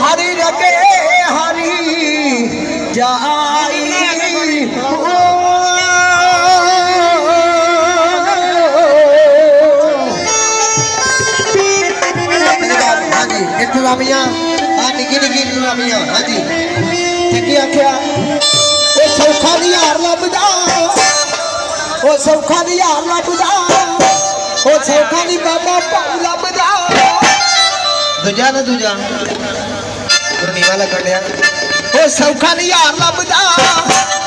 हरी रगे हरी जाई इंतजामिया निकी निकी इंतजामिया हाँ जी ठीक आख्या वो सौखा दी यार लभदा वो सौखा दी यार लभदा वो सौखा दी बाबा पाऊ लभदा दूजा ना दूजा नीवा लगा लिया वो सौखा दी यार लभदा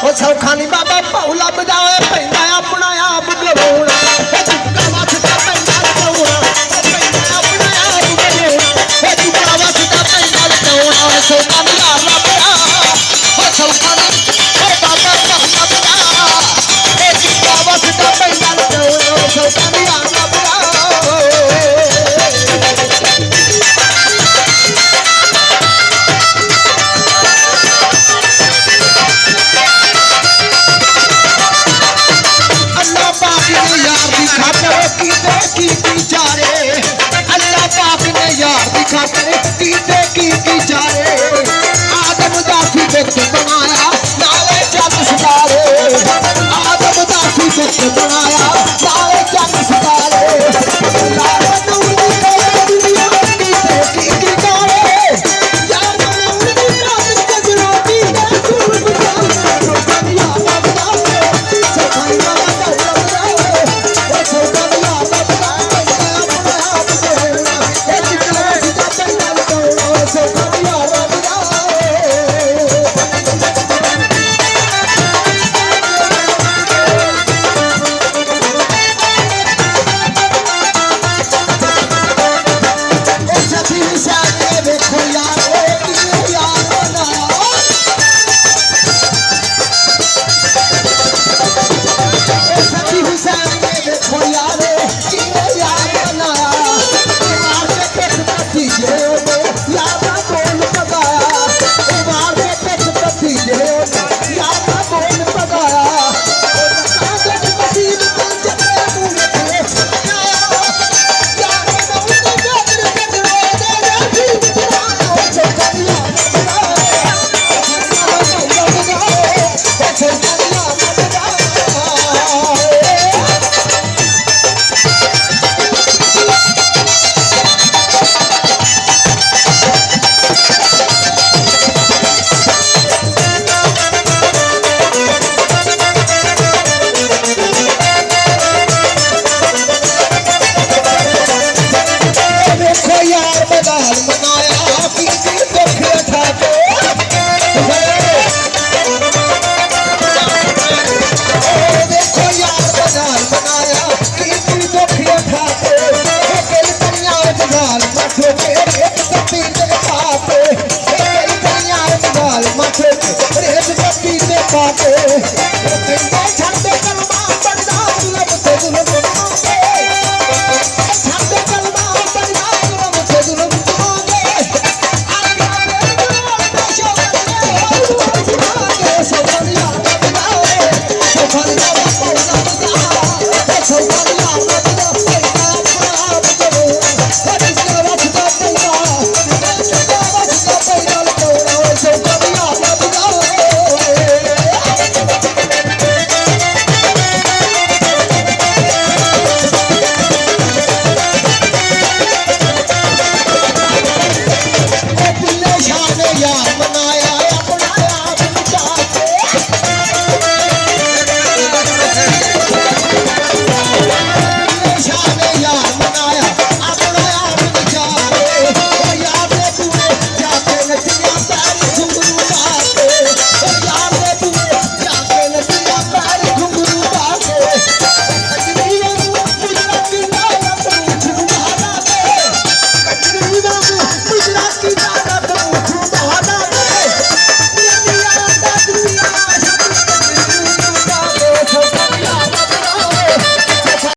वो सौखा दी बाबा पाऊ लभदा पैंदा अपना आप गवाउणा अल्लाह पाक ने यार दी खातिर कीते की